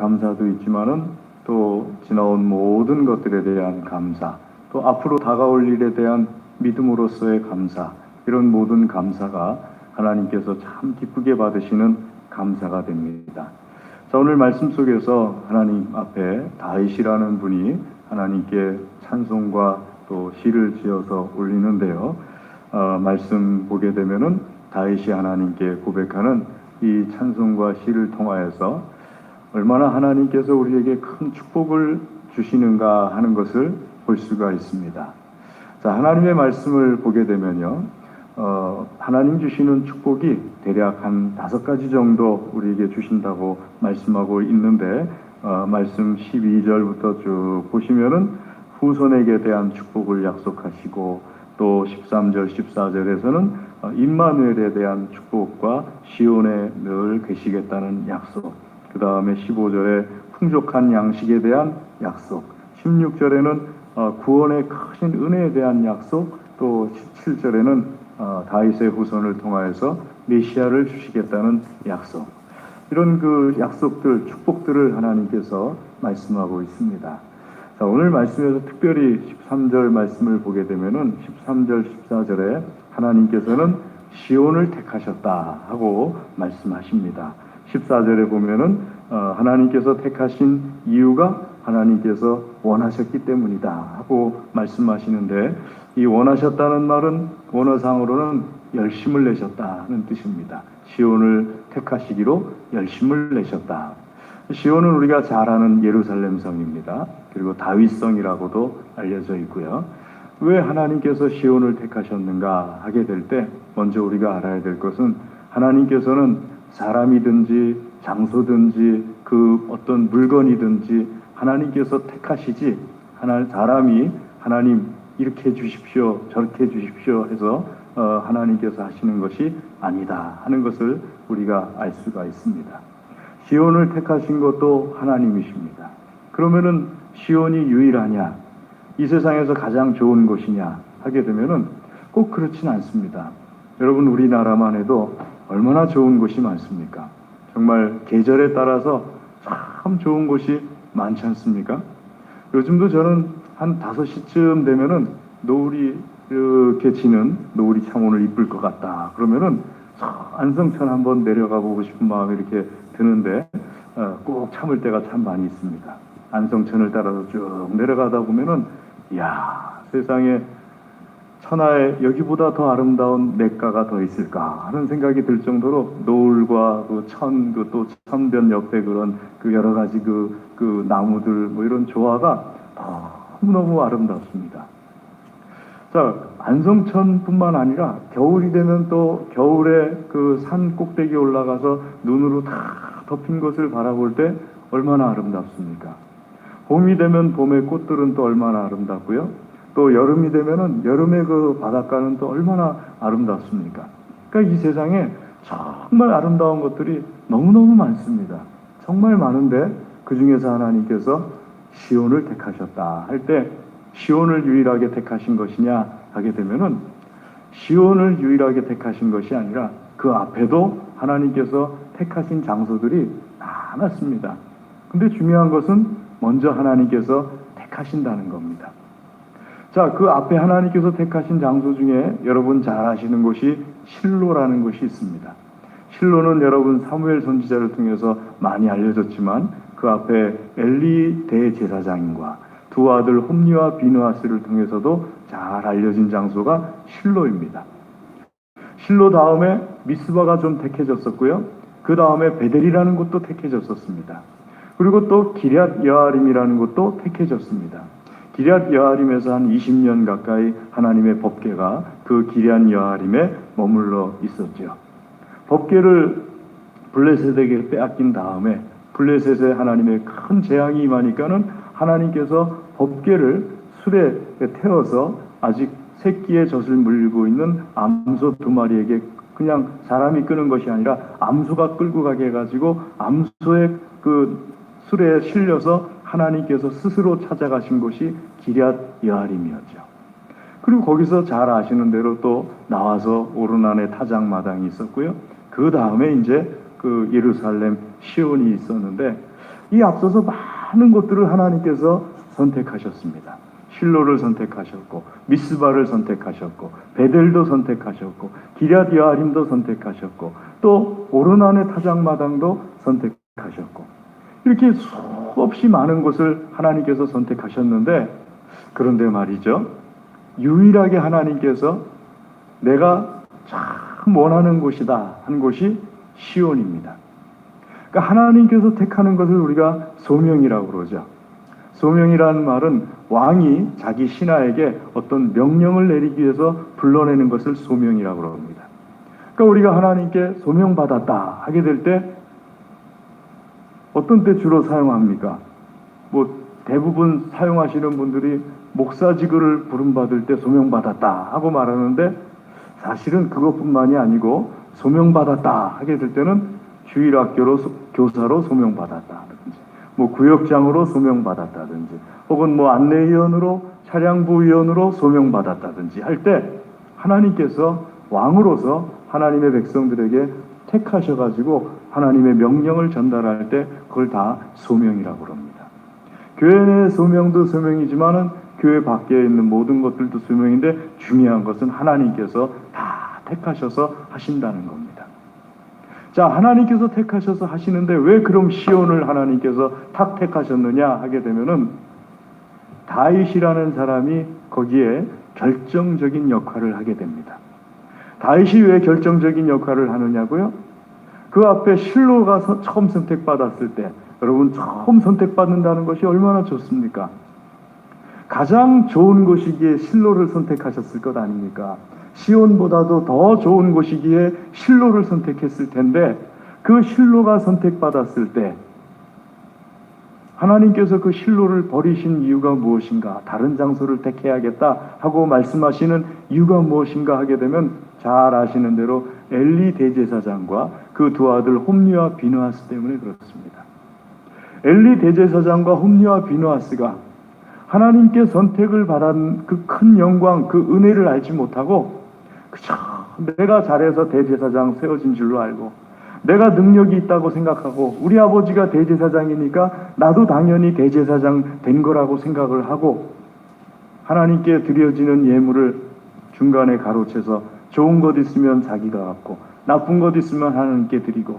감사도 있지만은 또 지나온 모든 것들에 대한 감사, 또 앞으로 다가올 일에 대한 믿음으로서의 감사, 이런 모든 감사가 하나님께서 참 기쁘게 받으시는 감사가 됩니다. 자, 오늘 말씀 속에서 하나님 앞에 다윗이라는 분이 하나님께 찬송과 또 시를 지어서 올리는데요. 말씀 보게 되면은 다윗이 하나님께 고백하는 이 찬송과 시를 통하여서 얼마나 하나님께서 우리에게 큰 축복을 주시는가 하는 것을 볼 수가 있습니다. 자, 하나님의 말씀을 보게 되면요, 하나님 주시는 축복이 대략 한 5가지 정도 우리에게 주신다고 말씀하고 있는데, 말씀 12절부터 쭉 보시면은 후손에게 대한 축복을 약속하시고, 또 13절, 14절에서는 임마누엘에 대한 축복과 시온에 늘 계시겠다는 약속, 그 다음에 15절에 풍족한 양식에 대한 약속, 16절에는 구원의 크신 은혜에 대한 약속, 또 17절에는 다윗의 후손을 통하여서 메시아를 주시겠다는 약속, 이런 그 약속들, 축복들을 하나님께서 말씀하고 있습니다. 자, 오늘 말씀에서 특별히 13절 말씀을 보게 되면은 13절, 14절에 하나님께서는 시온을 택하셨다 하고 말씀하십니다. 14절에 보면은 하나님께서 택하신 이유가 하나님께서 원하셨기 때문이다 하고 말씀하시는데, 이 원하셨다는 말은 원어상으로는 열심을 내셨다는 뜻입니다. 시온을 택하시기로 열심을 내셨다. 시온은 우리가 잘 아는 예루살렘 성입니다. 그리고 다윗성이라고도 알려져 있고요. 왜 하나님께서 시온을 택하셨는가 하게 될 때 먼저 우리가 알아야 될 것은, 하나님께서는 사람이든지 장소든지 그 어떤 물건이든지 하나님께서 택하시지, 사람이 하나님 이렇게 해주십시오, 저렇게 해주십시오 해서 하나님께서 하시는 것이 아니다 하는 것을 우리가 알 수가 있습니다. 시온을 택하신 것도 하나님이십니다. 그러면은 시온이 유일하냐, 이 세상에서 가장 좋은 곳이냐 하게 되면은 꼭 그렇진 않습니다. 여러분, 우리나라만 해도 얼마나 좋은 곳이 많습니까? 정말 계절에 따라서 참 좋은 곳이 많지 않습니까? 요즘도 저는 한 5시쯤 되면은 노을이 이렇게 지는 노을이 참 오늘 이쁠 것 같다 그러면은 안성천 한번 내려가 보고 싶은 마음이 이렇게 드는데, 꼭 참을 때가 참 많이 있습니다. 안성천을 따라서 쭉 내려가다 보면은, 이야, 세상에 천하에 여기보다 더 아름다운 냇가가 더 있을까 하는 생각이 들 정도로 노을과 또 천변 옆에 그런 그 여러 가지 그 나무들 뭐 이런 조화가 너무너무 아름답습니다. 자, 안성천뿐만 아니라 겨울이 되면 또 겨울에 그 산 꼭대기에 올라가서 눈으로 다 덮인 것을 바라볼 때 얼마나 아름답습니까? 봄이 되면 봄의 꽃들은 또 얼마나 아름답고요. 또 여름이 되면은 여름의 그 바닷가는 또 얼마나 아름답습니까? 그러니까 이 세상에 정말 아름다운 것들이 너무너무 많습니다. 정말 많은데 그 중에서 하나님께서 시온을 택하셨다 할 때, 시온을 유일하게 택하신 것이냐 하게 되면은 시온을 유일하게 택하신 것이 아니라 그 앞에도 하나님께서 택하신 장소들이 많았습니다. 근데 중요한 것은 먼저 하나님께서 택하신다는 겁니다. 자, 그 앞에 하나님께서 택하신 장소 중에 여러분 잘 아시는 곳이 실로라는 곳이 있습니다. 실로는 여러분 사무엘 선지자를 통해서 많이 알려졌지만, 그 앞에 엘리 대제사장과 두 아들 홈리와 비느하스를 통해서도 잘 알려진 장소가 실로입니다. 실로 다음에 미스바가 좀 택해졌었고요. 그 다음에 베델이라는 곳도 택해졌었습니다. 그리고 또 기럇 여아림이라는 곳도 택해졌습니다. 기럇 여아림에서 한 20년 가까이 하나님의 법궤가 그 기럇 여아림에 머물러 있었죠. 법궤를 블레셋에게 빼앗긴 다음에 블레셋에 하나님의 큰 재앙이 임하니까는 하나님께서 법궤를 수레에 태워서 아직 새끼의 젖을 물고 있는 암소 2마리에게 그냥 사람이 끄는 것이 아니라 암소가 끌고 가게 해가지고 암소의 그 수레에 실려서 하나님께서 스스로 찾아가신 곳이 기럇 여아림이었죠. 그리고 거기서 잘 아시는 대로 또 나와서 오르난의 타작마당이 있었고요. 그 다음에 이제 그 예루살렘 시온이 있었는데, 이 앞서서 많은 것들을 하나님께서 선택하셨습니다. 실로를 선택하셨고, 미스바를 선택하셨고, 베델도 선택하셨고, 기럇 여아림도 선택하셨고, 또 오르난의 타작마당도 선택하셨고, 이렇게 수없이 많은 곳을 하나님께서 선택하셨는데, 그런데 말이죠, 유일하게 하나님께서 내가 참 원하는 곳이다 한 곳이 시온입니다. 그러니까 하나님께서 택하는 것을 우리가 소명이라고 그러죠. 소명이라는 말은 왕이 자기 신하에게 어떤 명령을 내리기 위해서 불러내는 것을 소명이라고 합니다. 그러니까 우리가 하나님께 소명받았다 하게 될 때 어떤 때 주로 사용합니까? 대부분 사용하시는 분들이 목사직을 부름받을 때 소명받았다 하고 말하는데, 사실은 그것뿐만이 아니고 소명받았다 하게 될 때는 주일학교로 교사로 소명받았다든지, 구역장으로 소명받았다든지, 혹은 안내위원으로 차량부위원으로 소명받았다든지 할 때 하나님께서 왕으로서 하나님의 백성들에게 택하셔가지고 하나님의 명령을 전달할 때 그걸 다 소명이라고 합니다. 교회 내 소명도 소명이지만은 교회 밖에 있는 모든 것들도 소명인데, 중요한 것은 하나님께서 다 택하셔서 하신다는 겁니다. 자, 하나님께서 택하셔서 하시는데 왜 그럼 시온을 하나님께서 탁 택하셨느냐 하게 되면은, 다윗이라는 사람이 거기에 결정적인 역할을 하게 됩니다. 다윗이 왜 결정적인 역할을 하느냐고요? 그 앞에 실로가 처음 선택받았을 때, 여러분, 처음 선택받는다는 것이 얼마나 좋습니까? 가장 좋은 곳이기에 실로를 선택하셨을 것 아닙니까? 시온보다도 더 좋은 곳이기에 실로를 선택했을 텐데, 그 실로가 선택받았을 때 하나님께서 그 실로를 버리신 이유가 무엇인가, 다른 장소를 택해야겠다 하고 말씀하시는 이유가 무엇인가 하게 되면, 잘 아시는 대로 엘리 대제사장과 그 두 아들 홈리와 비느하스 때문에 그렇습니다. 엘리 대제사장과 홈리와 비느하스가 하나님께 선택을 받은 그 큰 영광, 그 은혜를 알지 못하고 그저 내가 잘해서 대제사장 세워진 줄로 알고, 내가 능력이 있다고 생각하고, 우리 아버지가 대제사장이니까 나도 당연히 대제사장 된 거라고 생각을 하고, 하나님께 드려지는 예물을 중간에 가로채서 좋은 것 있으면 자기가 갖고 나쁜 것 있으면 하나님께 드리고,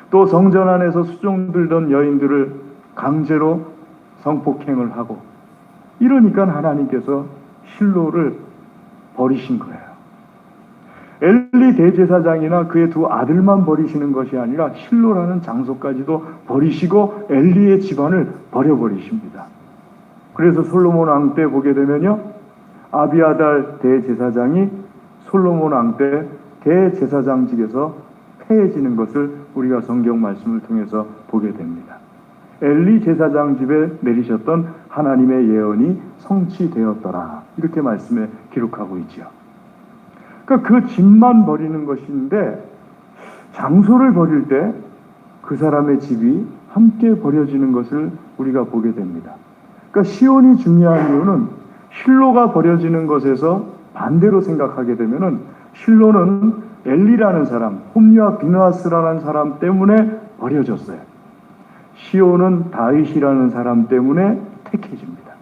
또 성전 안에서 수종 들던 여인들을 강제로 성폭행을 하고, 이러니까 하나님께서 실로를 버리신 거예요. 엘리 대제사장이나 그의 두 아들만 버리시는 것이 아니라 실로라는 장소까지도 버리시고 엘리의 집안을 버려버리십니다. 그래서 솔로몬 왕 때 보게 되면요, 아비아달 대제사장이 솔로몬 왕 때 대제사장직에서 폐해지는 것을 우리가 성경 말씀을 통해서 보게 됩니다. 엘리 제사장 집에 내리셨던 하나님의 예언이 성취되었더라, 이렇게 말씀에 기록하고 있죠. 그러니까 그 집만 버리는 것인데, 장소를 버릴 때 그 사람의 집이 함께 버려지는 것을 우리가 보게 됩니다. 그러니까 시온이 중요한 이유는, 실로가 버려지는 것에서 반대로 생각하게 되면은, 실로는 엘리라는 사람, 홈리와 비느하스라는 사람 때문에 버려졌어요. 시온은 다윗이라는 사람 때문에 택해집니다.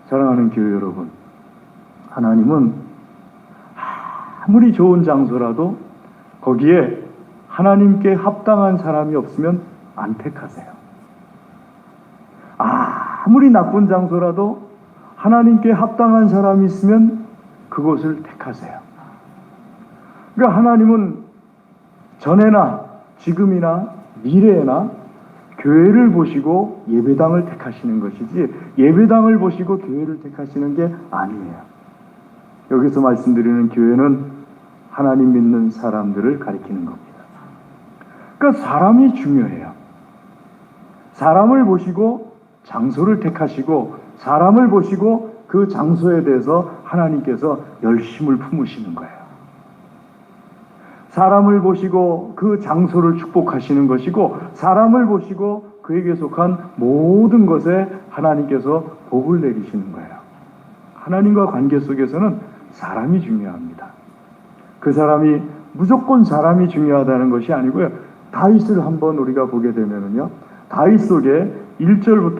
사랑하는 교회 여러분, 하나님은 아무리 좋은 장소라도 거기에 하나님께 합당한 사람이 없으면 안 택하세요. 아무리 나쁜 장소라도 하나님께 합당한 사람이 있으면 그곳을 택하세요. 그러니까 하나님은 전에나 지금이나 미래에나 교회를 보시고 예배당을 택하시는 것이지, 예배당을 보시고 교회를 택하시는 게 아니에요. 여기서 말씀드리는 교회는 하나님 믿는 사람들을 가리키는 겁니다. 그러니까 사람이 중요해요. 사람을 보시고 장소를 택하시고, 사람을 보시고 그 장소에 대해서 하나님께서 열심을 품으시는 거예요. 사람을 보시고 그 장소를 축복하시는 것이고, 사람을 보시고 그에게 속한 모든 것에 하나님께서 복을 내리시는 거예요. 하나님과 관계 속에서는 사람이 중요합니다. 그 사람이 무조건 사람이 중요하다는 것이 아니고요. 다윗을 한번 우리가 보게 되면은요, 다윗 속에 1절부터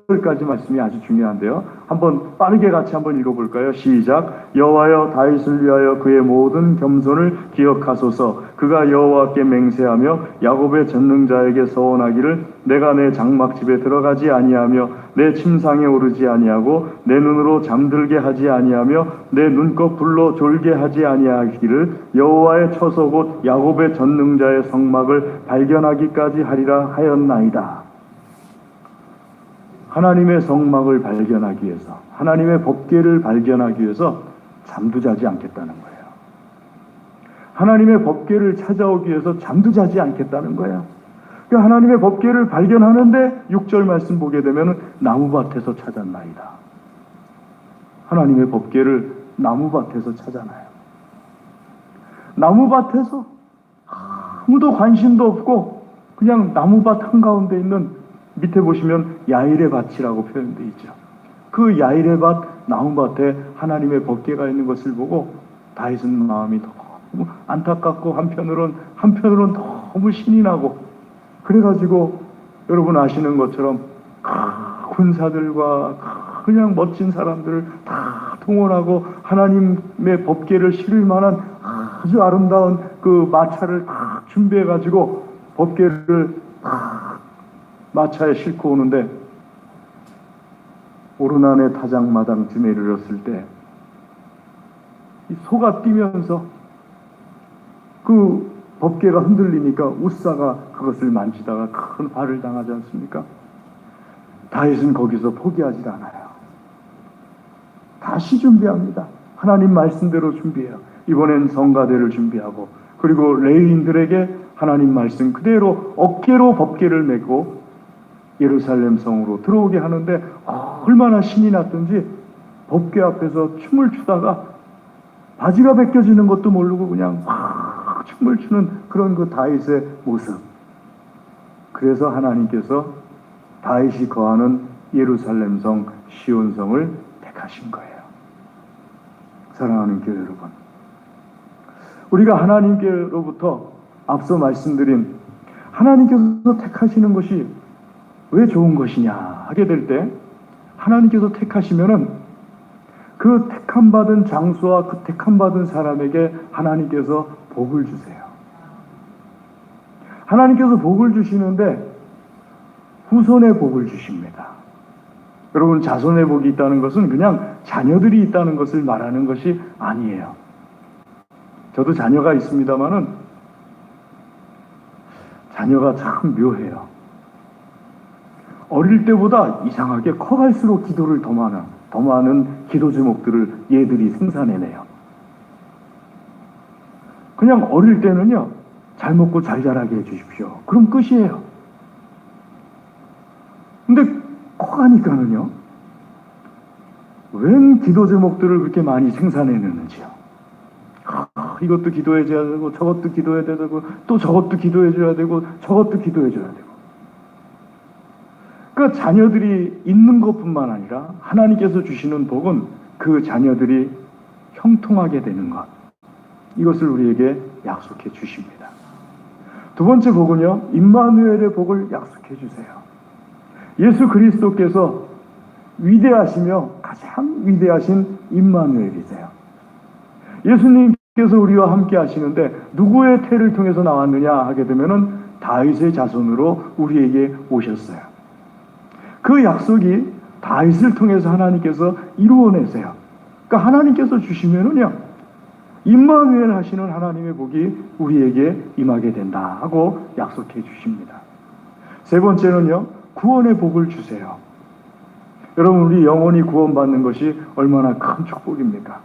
5절까지 말씀이 아주 중요한데요. 한번 빠르게 같이 한번 읽어볼까요? 시작. 여호와여 다윗을 위하여 그의 모든 겸손을 기억하소서. 그가 여호와께 맹세하며 야곱의 전능자에게 서원하기를 내가 내 장막집에 들어가지 아니하며 내 침상에 오르지 아니하고 내 눈으로 잠들게 하지 아니하며 내 눈꺼 불로 졸게 하지 아니하기를 여호와의 처소 곧 야곱의 전능자의 성막을 발견하기까지 하리라 하였나이다. 하나님의 성막을 발견하기 위해서, 하나님의 법궤를 발견하기 위해서 잠도 자지 않겠다는 거예요. 하나님의 법궤를 찾아오기 위해서 잠도 자지 않겠다는 거예요. 그러니까 하나님의 법궤를 발견하는데 6절 말씀 보게 되면 나무밭에서 찾았나이다. 하나님의 법궤를 나무밭에서 찾아나요. 나무밭에서 아무도 관심도 없고 그냥 나무밭 한가운데 있는, 밑에 보시면 야일의 밭이라고 표현되어 있죠. 그 야일의 밭, 나무밭에 하나님의 법궤가 있는 것을 보고 다윗은 마음이 너무 안타깝고 한편으로는 너무 신이 나고, 그래가지고 여러분 아시는 것처럼 군사들과 그냥 멋진 사람들을 다 동원하고 하나님의 법궤를 실을 만한 아주 아름다운 그 마차를 다 준비해가지고 법궤를 마차에 싣고 오는데 오르난의 타작마당쯤에 이르렀을 때 소가 뛰면서 그 법궤가 흔들리니까 웃사가 그것을 만지다가 큰 화를 당하지 않습니까? 다윗은 거기서 포기하지 않아요. 다시 준비합니다. 하나님 말씀대로 준비해요. 이번엔 성가대를 준비하고, 그리고 레위인들에게 하나님 말씀 그대로 어깨로 법궤를 메고 예루살렘 성으로 들어오게 하는데 얼마나 신이 났던지 법궤 앞에서 춤을 추다가 바지가 벗겨지는 것도 모르고 그냥 막 춤을 추는 그런 그 다윗의 모습. 그래서 하나님께서 다윗이 거하는 예루살렘 성 시온성을 택하신 거예요. 사랑하는 교회 여러분, 우리가 하나님께로부터 앞서 말씀드린 하나님께서 택하시는 것이 왜 좋은 것이냐 하게 될 때, 하나님께서 택하시면은 그 택함받은 장소와 그 택함받은 사람에게 하나님께서 복을 주세요. 하나님께서 복을 주시는데 후손의 복을 주십니다. 여러분, 자손의 복이 있다는 것은 그냥 자녀들이 있다는 것을 말하는 것이 아니에요. 저도 자녀가 있습니다만은 자녀가 참 묘해요. 어릴 때보다 이상하게 커갈수록 기도를 더 많은 기도 제목들을 얘들이 생산해내요. 그냥 어릴 때는요, 잘 먹고 잘 자라게 해주십시오. 그럼 끝이에요. 근데 커가니까는요, 웬 기도 제목들을 그렇게 많이 생산해내는지요. 이것도 기도해줘야 되고, 저것도 기도해야 되고, 또 저것도 기도해줘야 되고, 저것도 기도해줘야 되고. 그러니까 자녀들이 있는 것뿐만 아니라 하나님께서 주시는 복은 그 자녀들이 형통하게 되는 것, 이것을 우리에게 약속해 주십니다. 두 번째 복은요, 임마누엘의 복을 약속해 주세요. 예수 그리스도께서 위대하시며 가장 위대하신 임마누엘이세요. 예수님께서 우리와 함께 하시는데 누구의 태를 통해서 나왔느냐 하게 되면은 다윗의 자손으로 우리에게 오셨어요. 그 약속이 다윗을 통해서 하나님께서 이루어내세요. 그러니까 하나님께서 주시면은요, 임마누엘 하시는 하나님의 복이 우리에게 임하게 된다 하고 약속해 주십니다. 세 번째는요, 구원의 복을 주세요. 여러분, 우리 영혼이 구원받는 것이 얼마나 큰 축복입니까?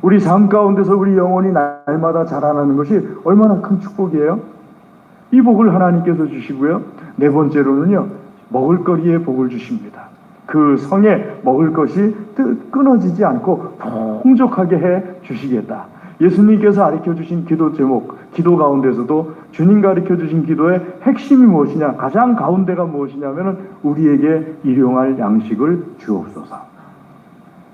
우리 삶 가운데서 우리 영혼이 날마다 자라나는 것이 얼마나 큰 축복이에요? 이 복을 하나님께서 주시고요. 네 번째로는요, 먹을거리에 복을 주십니다. 그 성에 먹을 것이 끊어지지 않고 풍족하게 해 주시겠다. 예수님께서 가르쳐 주신 기도 제목, 기도 가운데서도 주님 가르쳐 주신 기도의 핵심이 무엇이냐, 가장 가운데가 무엇이냐면은 우리에게 일용할 양식을 주옵소서.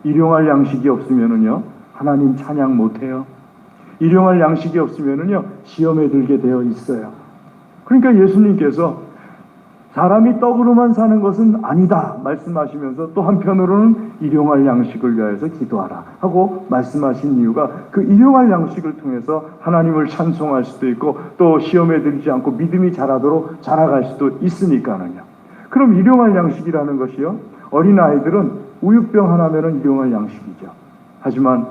일용할 양식이 없으면은요, 하나님 찬양 못해요. 일용할 양식이 없으면은요, 시험에 들게 되어 있어요. 그러니까 예수님께서 사람이 떡으로만 사는 것은 아니다 말씀하시면서 또 한편으로는 일용할 양식을 위하여서 기도하라 하고 말씀하신 이유가 그 일용할 양식을 통해서 하나님을 찬송할 수도 있고 또 시험에 들지 않고 믿음이 자라도록 자라갈 수도 있으니까는요. 그럼 일용할 양식이라는 것이요, 어린아이들은 우유병 하나면은 일용할 양식이죠. 하지만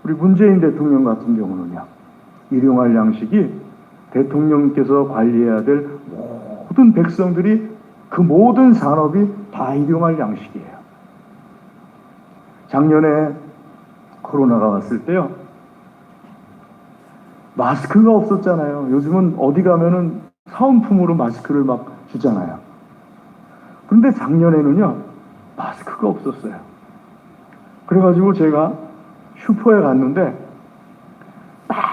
우리 문재인 대통령 같은 경우는요, 일용할 양식이 대통령께서 관리해야 될 모든 백성들이 그 모든 산업이 다 일용할 양식이에요. 작년에 코로나가 왔을 때요, 마스크가 없었잖아요. 요즘은 어디 가면은 사은품으로 마스크를 막 주잖아요. 그런데 작년에는요, 마스크가 없었어요. 그래가지고 제가 슈퍼에 갔는데 딱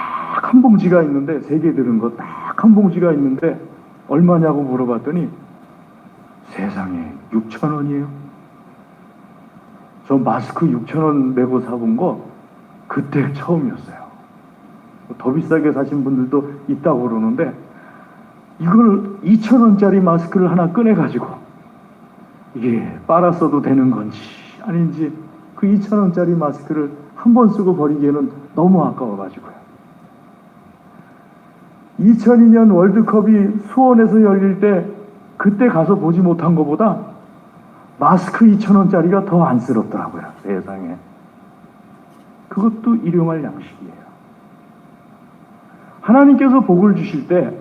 한 봉지가 있는데, 3개 들은 거 딱 한 봉지가 있는데 얼마냐고 물어봤더니 세상에 6,000원이에요. 저 마스크 6,000원 내고 사본 거 그때 처음이었어요. 더 비싸게 사신 분들도 있다고 그러는데 이걸 2,000원짜리 마스크를 하나 꺼내가지고 이게 빨았어도 되는 건지 아닌지 그 2,000원짜리 마스크를 한 번 쓰고 버리기에는 너무 아까워가지고요. 2002년 월드컵이 수원에서 열릴 때 그때 가서 보지 못한 것보다 마스크 2,000원짜리가 더 안쓰럽더라고요. 세상에. 그것도 일용할 양식이에요. 하나님께서 복을 주실 때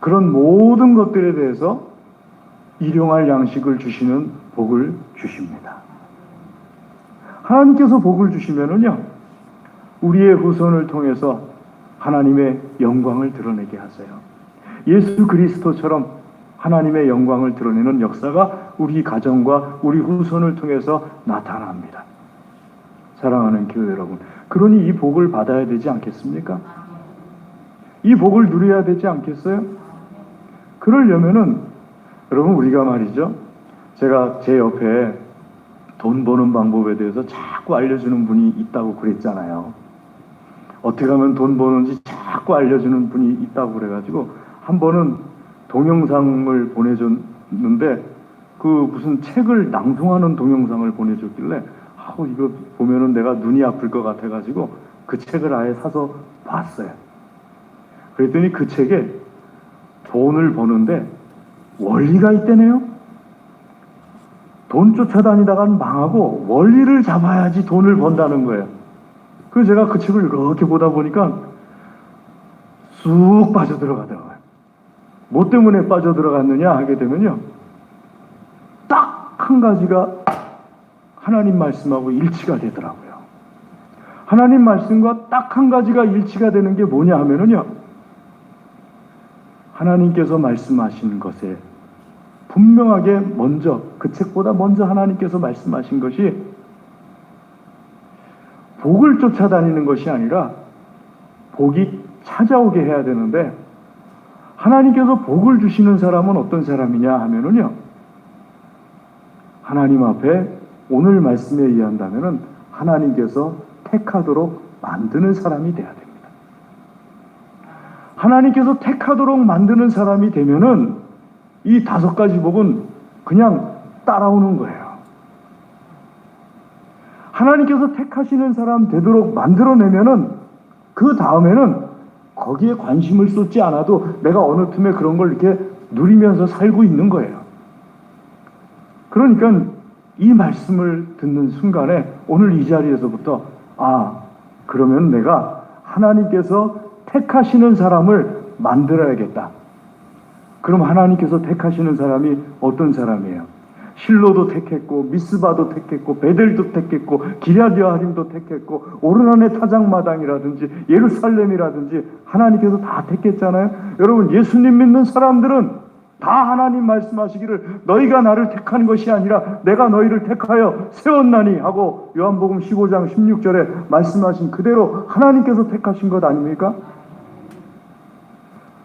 그런 모든 것들에 대해서 일용할 양식을 주시는 복을 주십니다. 하나님께서 복을 주시면은요, 우리의 후손을 통해서 하나님의 영광을 드러내게 하세요. 예수 그리스도처럼 하나님의 영광을 드러내는 역사가 우리 가정과 우리 후손을 통해서 나타납니다. 사랑하는 교회 여러분, 그러니 이 복을 받아야 되지 않겠습니까? 이 복을 누려야 되지 않겠어요? 그러려면은 여러분, 우리가 말이죠, 제가 제 옆에 돈 버는 방법에 대해서 자꾸 알려주는 분이 있다고 그랬잖아요. 어떻게 하면 돈 버는지 자꾸 알려주는 분이 있다고 그래가지고 한 번은 동영상을 보내줬는데 그 무슨 책을 낭송하는 동영상을 보내줬길래 이거 보면은 내가 눈이 아플 것 같아가지고 그 책을 아예 사서 봤어요. 그랬더니 그 책에 돈을 버는데 원리가 있대네요. 돈 쫓아다니다간 망하고 원리를 잡아야지 돈을 번다는 거예요. 그래서 제가 그 책을 이렇게 보다 보니까 쑥 빠져들어가더라고요. 뭐 때문에 빠져들어갔느냐 하게 되면요, 딱 한 가지가 하나님 말씀하고 일치가 되더라고요. 하나님 말씀과 딱 한 가지가 일치가 되는 게 뭐냐 하면은요, 하나님께서 말씀하신 것에 분명하게 먼저, 그 책보다 먼저 하나님께서 말씀하신 것이 복을 쫓아다니는 것이 아니라 복이 찾아오게 해야 되는데, 하나님께서 복을 주시는 사람은 어떤 사람이냐 하면은요, 하나님 앞에 오늘 말씀에 의한다면은 하나님께서 택하도록 만드는 사람이 돼야 됩니다. 하나님께서 택하도록 만드는 사람이 되면은 이 5가지 복은 그냥 따라오는 거예요. 하나님께서 택하시는 사람 되도록 만들어내면은 그 다음에는 거기에 관심을 쏟지 않아도 내가 어느 틈에 그런 걸 이렇게 누리면서 살고 있는 거예요. 그러니까 이 말씀을 듣는 순간에 오늘 이 자리에서부터 그러면 내가 하나님께서 택하시는 사람을 만들어야겠다. 그럼 하나님께서 택하시는 사람이 어떤 사람이에요? 실로도 택했고 미스바도 택했고 베델도 택했고 기럇여아림도 택했고 오르난의 타작마당이라든지 예루살렘이라든지 하나님께서 다 택했잖아요. 여러분, 예수님 믿는 사람들은 다 하나님 말씀하시기를 너희가 나를 택한 것이 아니라 내가 너희를 택하여 세웠나니 하고 요한복음 15장 16절에 말씀하신 그대로 하나님께서 택하신 것 아닙니까?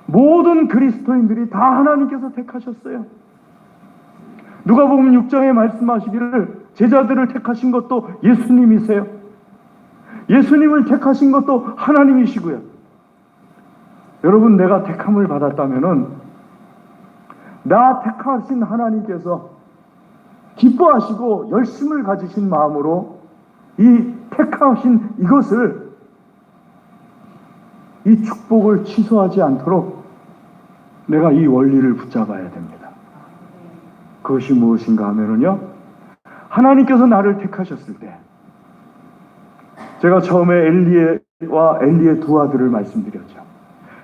모든 그리스도인들이 다 하나님께서 택하셨어요. 누가복음 6장에 말씀하시기를 제자들을 택하신 것도 예수님이세요. 예수님을 택하신 것도 하나님이시고요. 여러분, 내가 택함을 받았다면은 나 택하신 하나님께서 기뻐하시고 열심을 가지신 마음으로 이 택하신 이것을, 이 축복을 취소하지 않도록 내가 이 원리를 붙잡아야 됩니다. 그것이 무엇인가 하면은요, 하나님께서 나를 택하셨을 때, 제가 처음에 엘리와 엘리의 두 아들을 말씀드렸죠.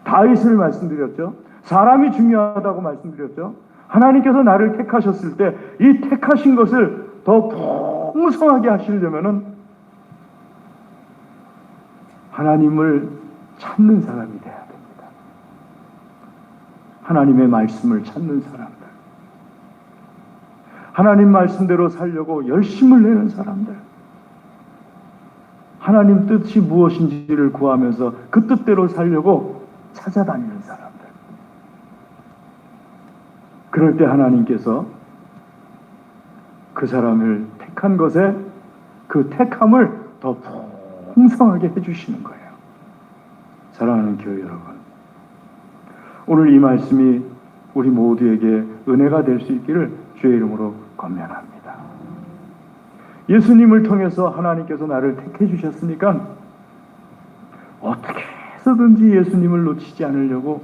다윗을 말씀드렸죠. 사람이 중요하다고 말씀드렸죠. 하나님께서 나를 택하셨을 때 이 택하신 것을 더 풍성하게 하시려면은 하나님을 찾는 사람이 돼야 됩니다. 하나님의 말씀을 찾는 사람들, 하나님 말씀대로 살려고 열심을 내는 사람들, 하나님 뜻이 무엇인지를 구하면서 그 뜻대로 살려고 찾아다니는 사람들. 그럴 때 하나님께서 그 사람을 택한 것에 그 택함을 더 풍성하게 해주시는 거예요. 사랑하는 교회 여러분, 오늘 이 말씀이 우리 모두에게 은혜가 될 수 있기를 주의 이름으로 권면합니다. 예수님을 통해서 하나님께서 나를 택해 주셨으니까 어떻게 해서든지 예수님을 놓치지 않으려고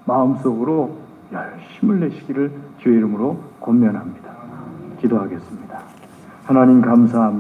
마음속으로 열심을 내시기를 주의 이름으로 권면합니다. 기도하겠습니다. 하나님 감사합니다.